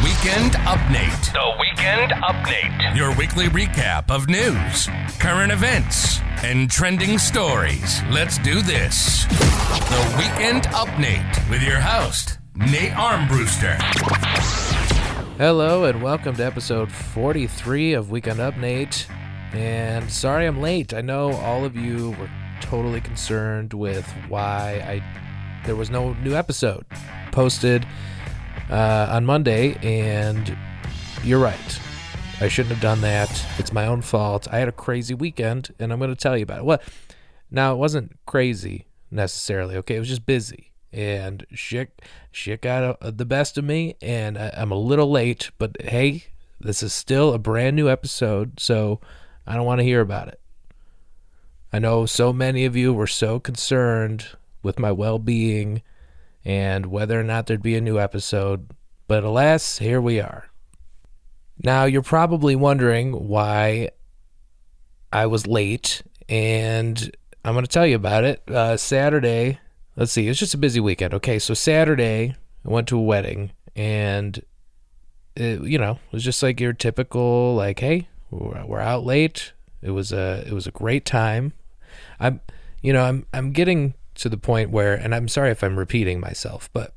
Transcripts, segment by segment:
Weekend UpNate. The Weekend UpNate. Your weekly recap of news, current events, and trending stories. Let's do this. The Weekend UpNate with your host, Nate Armbruster. Hello and welcome to episode 43 of Weekend UpNate. And sorry I'm late. I know all of you were totally concerned with why there was no new episode posted on Monday, and you're right. I shouldn't have done that. It's my own fault. I had a crazy weekend, and I'm going to tell you about it. Well, now, it wasn't crazy necessarily, okay? It was just busy, and shit got the best of me, and I'm a little late, but hey, this is still a brand new episode, so I don't want to hear about it. I know so many of you were so concerned with my well-being and whether or not there'd be a new episode, but alas, here we are. Now, you're probably wondering why I was late, and I'm going to tell you about it. Saturday, let's see, it's just a busy weekend. Okay, so Saturday, I went to a wedding, and it was just like your typical, like, hey, we're out late. It was a great time. I'm getting to the point where, and I'm sorry if I'm repeating myself, but,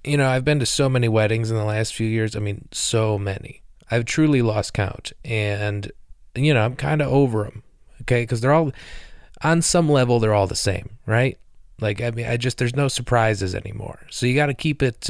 I've been to so many weddings in the last few years. I mean, so many. I've truly lost count, and, I'm kind of over them, okay? Because they're all, on some level, they're all the same, right? Like, I mean, there's no surprises anymore. So you got to keep it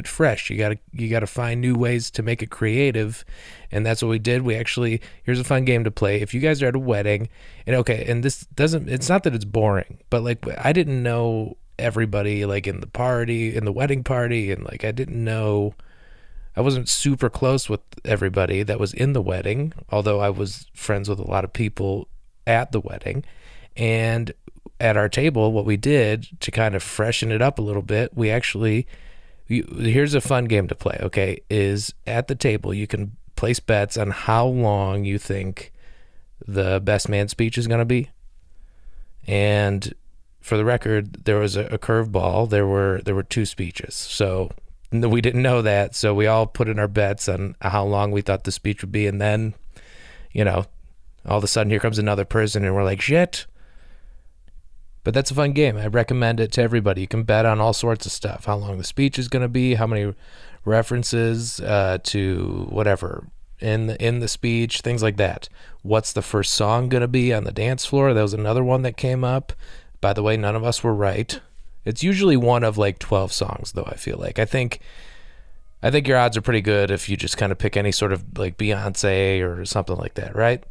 fresh. You got to find new ways to make it creative, and that's what we did. Here's a fun game to play. If you guys are at a wedding, and this it's not that it's boring, but like, I didn't know everybody, like, in the wedding party, and like, I wasn't super close with everybody that was in the wedding, although I was friends with a lot of people at the wedding. And at our table, what we did to kind of freshen it up a little bit, here's a fun game to play, okay, is at the table, you can place bets on how long you think the best man speech is going to be. And for the record, there was a curveball. There were two speeches. So we didn't know that. So we all put in our bets on how long we thought the speech would be. And then, all of a sudden, here comes another person, and we're like, shit. But that's a fun game. I recommend it to everybody. You can bet on all sorts of stuff. How long the speech is going to be, how many references to whatever in the speech, things like that. What's the first song going to be on the dance floor? That was another one that came up. By the way, none of us were right. It's usually one of like 12 songs, though, I feel like. I think your odds are pretty good if you just kind of pick any sort of like Beyonce or something like that, right?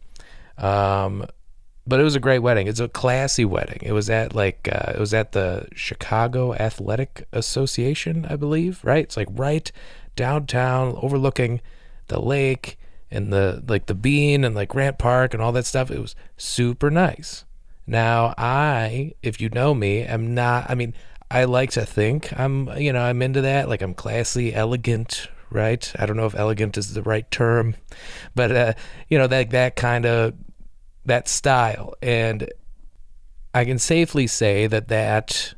But it was a great wedding. It's a classy wedding. It was at the Chicago Athletic Association, I believe, right? It's like right downtown, overlooking the lake and the Bean and like Grant Park and all that stuff. It was super nice. Now, if you know me, I like to think I'm into that. Like, I'm classy, elegant, right? I don't know if elegant is the right term, but that kind of, that style. And I can safely say that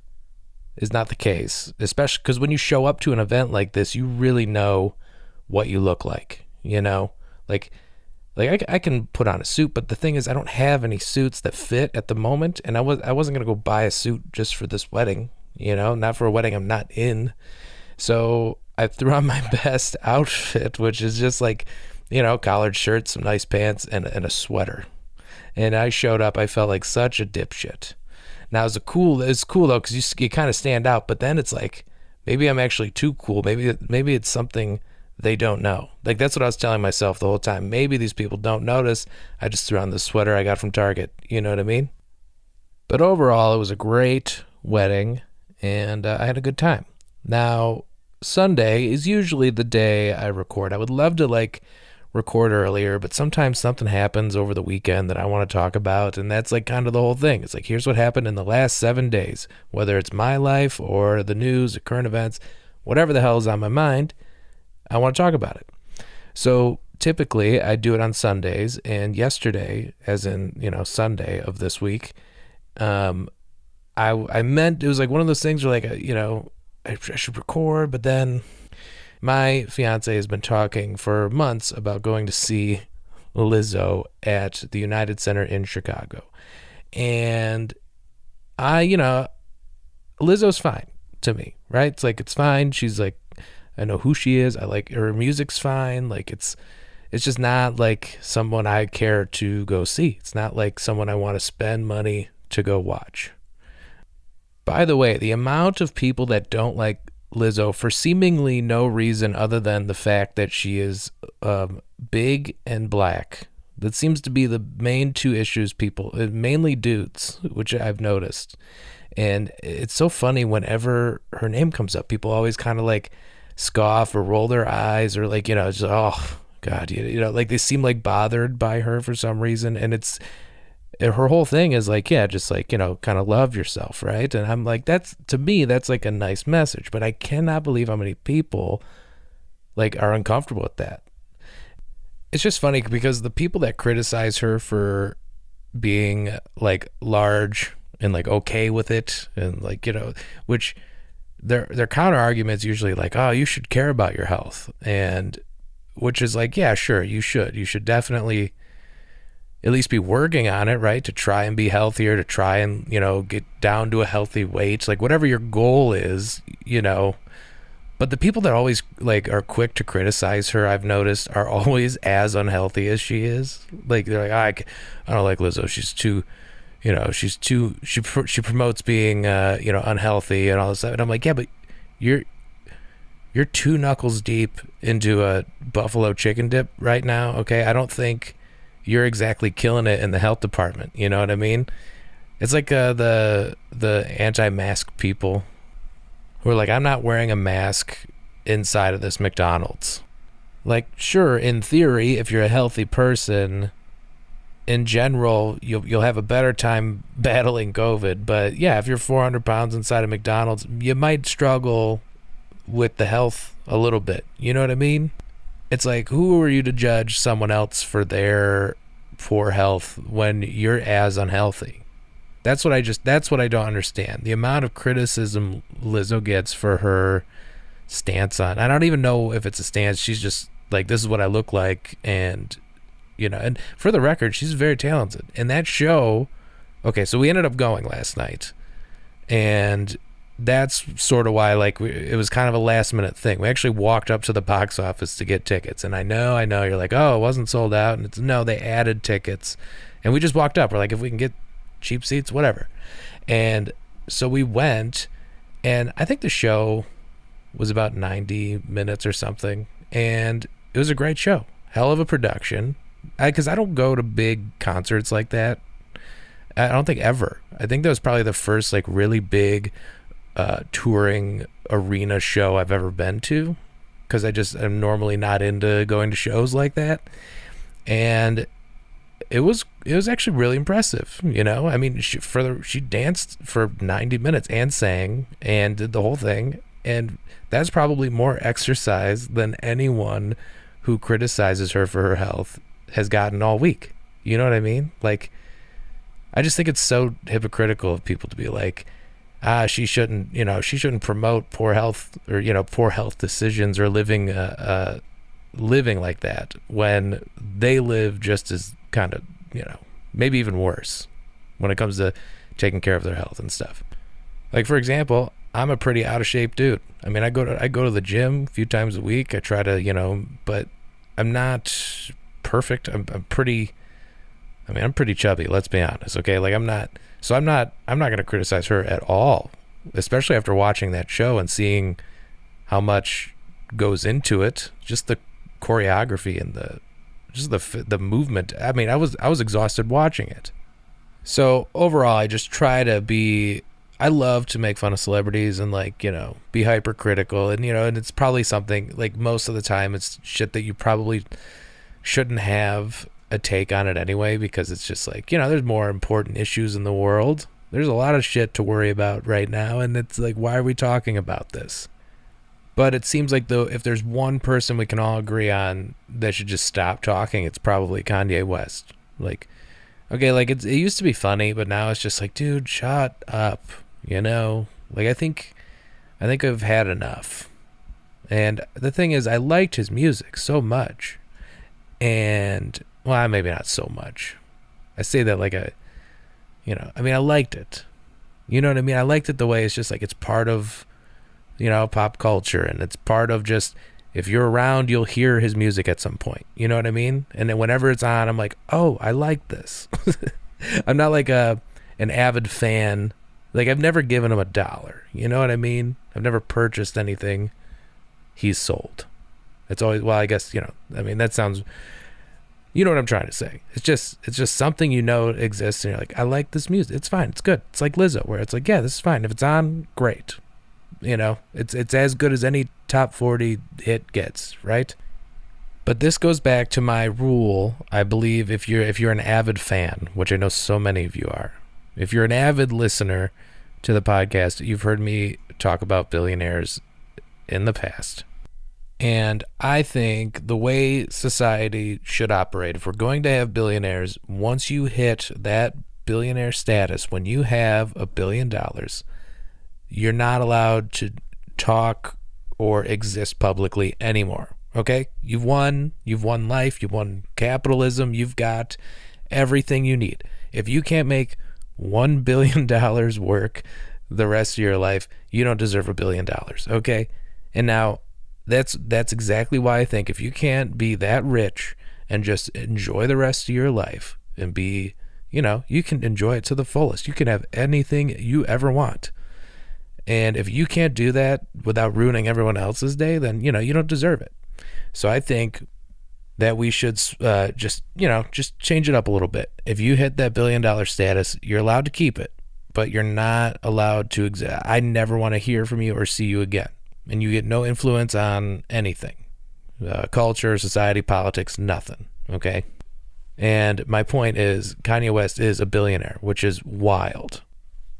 is not the case, especially because when you show up to an event like this, you really know what you look like, like I can put on a suit, but the thing is, I don't have any suits that fit at the moment, and I wasn't going to go buy a suit just for this wedding, not for a wedding I'm not in. So I threw on my best outfit, which is just like, collared shirt, some nice pants, and a sweater. And I showed up, I felt like such a dipshit. Now, it's cool though, because you kind of stand out, but then it's like, maybe I'm actually too cool. Maybe it's something they don't know. Like, that's what I was telling myself the whole time. Maybe these people don't notice. I just threw on the sweater I got from Target. You know what I mean? But overall, it was a great wedding, and I had a good time. Now, Sunday is usually the day I record. I would love to, record earlier, but sometimes something happens over the weekend that I want to talk about, and that's kind of the whole thing. It's like, here's what happened in the last 7 days, whether it's my life or the news or current events, whatever the hell is on my mind, I want to talk about it. So typically I do it on Sundays, and yesterday, as in, Sunday of this week, I meant, it was like one of those things where I should record, but then My fiance has been talking for months about going to see Lizzo at the United Center in Chicago. And Lizzo's fine to me, right? It's like, it's fine. She's like, I know who she is. I like her music's fine. Like it's just not like someone I care to go see. It's not like someone I want to spend money to go watch. By the way, the amount of people that don't like Lizzo for seemingly no reason other than the fact that she is big and black. That seems to be the main two issues mainly dudes, which I've noticed. And it's so funny whenever her name comes up, people always kind of like scoff or roll their eyes or like, just, oh God, like they seem like bothered by her for some reason. And her whole thing is like, yeah, just like, kind of love yourself, right? And I'm like, to me, that's like a nice message, but I cannot believe how many people like are uncomfortable with that. It's just funny because the people that criticize her for being like large and like okay with it and like, which their counter arguments usually like, oh, you should care about your health. And which is like, yeah, sure, you should definitely at least be working on it, right? To try and be healthier, to try and, get down to a healthy weight, like whatever your goal is, But the people that always like are quick to criticize her, I've noticed, are always as unhealthy as she is. Like they're like, I don't like Lizzo. She's too, she promotes being, unhealthy and all this stuff. And I'm like, yeah, but you're 2 knuckles deep into a buffalo chicken dip right now. Okay. I don't think you're exactly killing it in the health department. You know what I mean? It's like the anti-mask people who are like, I'm not wearing a mask inside of this McDonald's. Like, sure, in theory, if you're a healthy person, in general, you'll have a better time battling COVID. But yeah, if you're 400 pounds inside of McDonald's, you might struggle with the health a little bit. You know what I mean? It's like, who are you to judge someone else for their poor health when you're as unhealthy? That's what I don't understand. The amount of criticism Lizzo gets for her stance on, I don't even know if it's a stance. She's just like, this is what I look like. And, and for the record, she's very talented. And that show, okay, so we ended up going last night. And that's sort of why, like, it was kind of a last minute thing. We actually walked up to the box office to get tickets. And I know, you're like, oh, it wasn't sold out. And no, they added tickets. And we just walked up. We're like, if we can get cheap seats, whatever. And so we went, and I think the show was about 90 minutes or something. And it was a great show. Hell of a production. Because I don't go to big concerts like that. I don't think ever. I think that was probably the first like really big touring arena show I've ever been to, because I just am normally not into going to shows like that. And it was actually really impressive, I mean, she danced for 90 minutes and sang and did the whole thing, and that's probably more exercise than anyone who criticizes her for her health has gotten all week. You know what I mean? Like, I just think it's so hypocritical of people to be like, she shouldn't promote poor health or, poor health decisions or living like that when they live just as kind of, maybe even worse when it comes to taking care of their health and stuff. Like, for example, I'm a pretty out of shape dude. I mean, I go to the gym a few times a week. I try to, but I'm not perfect. I'm pretty chubby, let's be honest. Okay. Like I'm not going to criticize her at all, especially after watching that show and seeing how much goes into it. Just the choreography and the movement. I mean, I was exhausted watching it. So overall, I just try to I love to make fun of celebrities and like, be hypercritical, and and it's probably something like most of the time it's shit that you probably shouldn't have a take on it anyway, because it's just like, there's more important issues in the world. There's a lot of shit to worry about right now, and it's like, why are we talking about this? But it seems like, though, if there's one person we can all agree on that should just stop talking, it's probably Kanye West. Like, okay, like it used to be funny, but now it's just like, dude, shut up. Like, I think I've had enough. And the thing is, I liked his music so much. And, well, maybe not so much. I say that like I liked it. You know what I mean? I liked it the way it's just like it's part of, pop culture. And it's part of just, if you're around, you'll hear his music at some point. You know what I mean? And then whenever it's on, I'm like, oh, I like this. I'm not like an avid fan. Like, I've never given him $1. You know what I mean? I've never purchased anything he's sold. It's always, well, I guess, that sounds, you know what I'm trying to say. It's just something exists, and you're like, I like this music. It's fine. It's good. It's like Lizzo, where it's like, yeah, this is fine. If it's on, great. It's as good as any top 40 hit gets, right? But this goes back to my rule, I believe, if you're an avid fan, which I know so many of you are. If you're an avid listener to the podcast, you've heard me talk about billionaires in the past. And I think the way society should operate, if we're going to have billionaires, once you hit that billionaire status, when you have $1 billion, you're not allowed to talk or exist publicly anymore. Okay? You've won life, you've won capitalism, you've got everything you need. If you can't make $1 billion work the rest of your life, you don't deserve $1 billion. Okay? And now that's exactly why I think if you can't be that rich and just enjoy the rest of your life and be, you can enjoy it to the fullest. You can have anything you ever want. And if you can't do that without ruining everyone else's day, then, you don't deserve it. So I think that we should just change it up a little bit. If you hit that $1 billion status, you're allowed to keep it, but you're not allowed to I never want to hear from you or see you again. And you get no influence on anything. Culture, society, politics, nothing. Okay? And my point is, Kanye West is a billionaire, which is wild.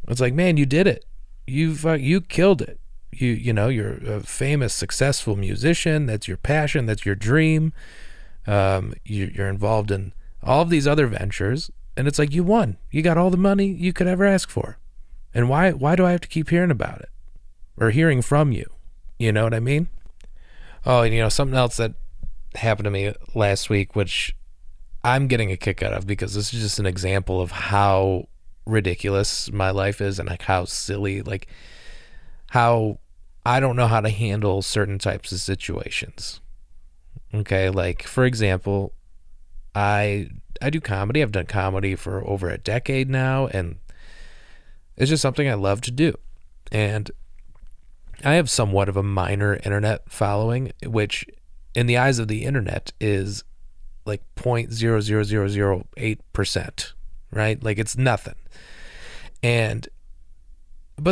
It's like, man, you did it. You killed it. You're a famous, successful musician. That's your passion. That's your dream. You're involved in all of these other ventures, and it's like you won. You got all the money you could ever ask for. And why do I have to keep hearing about it or hearing from you? You know what I mean? Oh, and something else that happened to me last week, which I'm getting a kick out of, because this is just an example of how ridiculous my life is and like how silly, like how I don't know how to handle certain types of situations. Okay, like for example, I do comedy. I've done comedy for over a decade now, and it's just something I love to do. And I have somewhat of a minor internet following, which in the eyes of the internet is like 0.00008%, right? Like it's nothing. But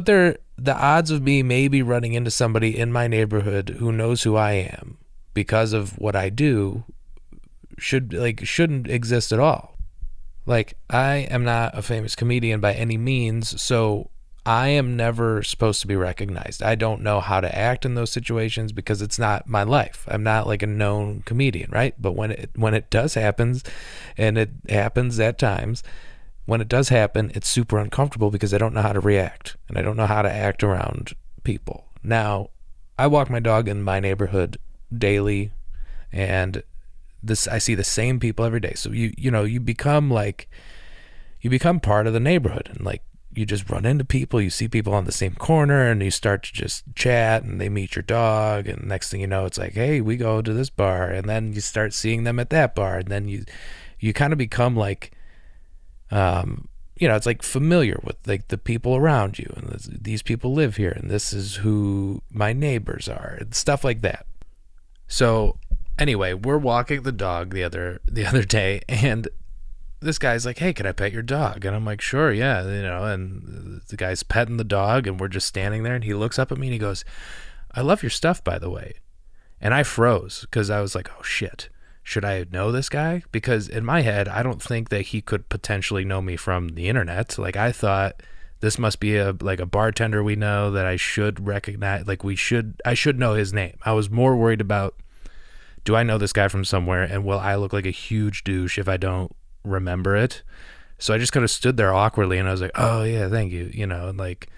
the odds of me maybe running into somebody in my neighborhood who knows who I am because of what I do shouldn't exist at all. Like, I am not a famous comedian by any means, so I am never supposed to be recognized. I don't know how to act in those situations because it's not my life. I'm not like a known comedian, right? But when it does happen, and it happens at times, when it does happen, it's super uncomfortable because I don't know how to react and I don't know how to act around people. Now, I walk my dog in my neighborhood daily, and I see the same people every day. So you become part of the neighborhood, and like you just run into people, you see people on the same corner, and you start to just chat, and they meet your dog, and next thing you know, it's like, hey, we go to this bar, and then you start seeing them at that bar, and then you kind of become like, it's like familiar with like the people around you, and these people live here, and this is who my neighbors are, and stuff like that. So anyway, we're walking the dog the other day, and this guy's like, hey, can I pet your dog? And I'm like, sure, yeah, and the guy's petting the dog, and we're just standing there, and he looks up at me and he goes, I love your stuff, by the way. And I froze because I was like, oh shit, should I know this guy? Because in my head, I don't think that he could potentially know me from the internet. Like, I thought this must be a bartender we know that I should recognize, like I should know his name. I was more worried about, do I know this guy from somewhere, and will I look like a huge douche if I don't remember it? So I just kind of stood there awkwardly, and I was like, oh yeah, thank you, and like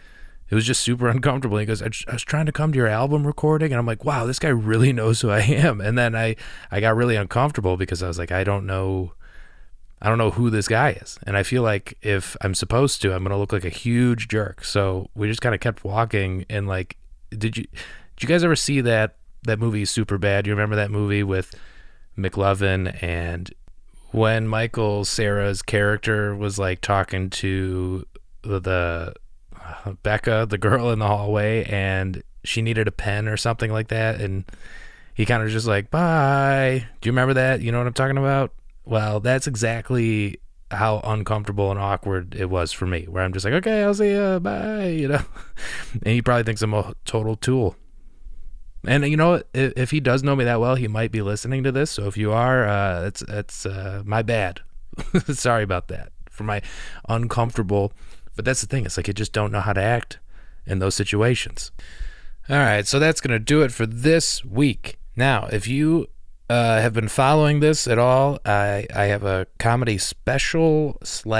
it was just super uncomfortable. He goes, I was trying to come to your album recording, and I'm like, wow, this guy really knows who I am. And then I got really uncomfortable because I was like, I don't know who this guy is. And I feel like if I'm supposed to, I'm going to look like a huge jerk. So we just kind of kept walking, and like, did you guys ever see that movie Superbad? You remember that movie with McLovin, and when Michael Cera's character was like talking to the Becca, the girl in the hallway, and she needed a pen or something like that, and he kind of just like, bye. Do you remember that? You know what I'm talking about? Well, that's exactly how uncomfortable and awkward it was for me, where I'm just like, okay, I'll see you, bye, you know? And he probably thinks I'm a total tool. And you know what? If he does know me that well, he might be listening to this. So if you are, it's my bad. Sorry about that for my uncomfortable. But that's the thing. It's like you just don't know how to act in those situations. All right, so that's gonna do it for this week. Now, if you have been following this at all, I have a comedy special /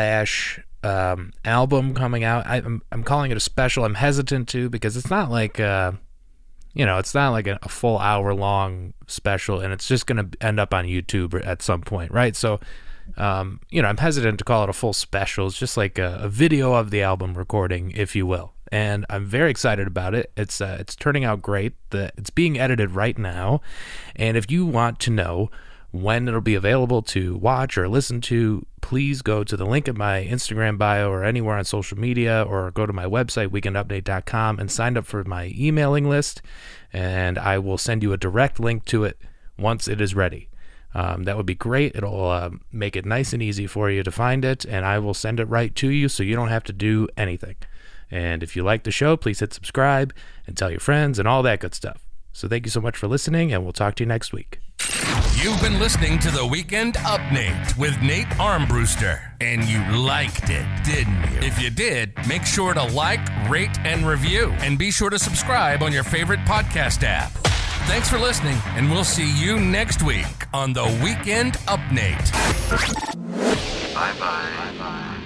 album coming out. I'm calling it a special. I'm hesitant to, because it's not like it's not like a full hour long special, and it's just going to end up on YouTube at some point, right? So, I'm hesitant to call it a full special. It's just like a video of the album recording, if you will. And I'm very excited about it. It's turning out great. It's being edited right now. And if you want to know when it'll be available to watch or listen to, please go to the link in my Instagram bio or anywhere on social media, or go to my website, weekendupnate.com, and sign up for my emailing list, and I will send you a direct link to it once it is ready. That would be great. It'll make it nice and easy for you to find it, and I will send it right to you so you don't have to do anything. And if you like the show, please hit subscribe and tell your friends and all that good stuff. So thank you so much for listening, and we'll talk to you next week. You've been listening to the Weekend UpNate with Nate Armbruster, and you liked it, didn't you? If you did, make sure to like, rate, and review, and be sure to subscribe on your favorite podcast app. Thanks for listening, and we'll see you next week on the Weekend UpNate. Bye-bye.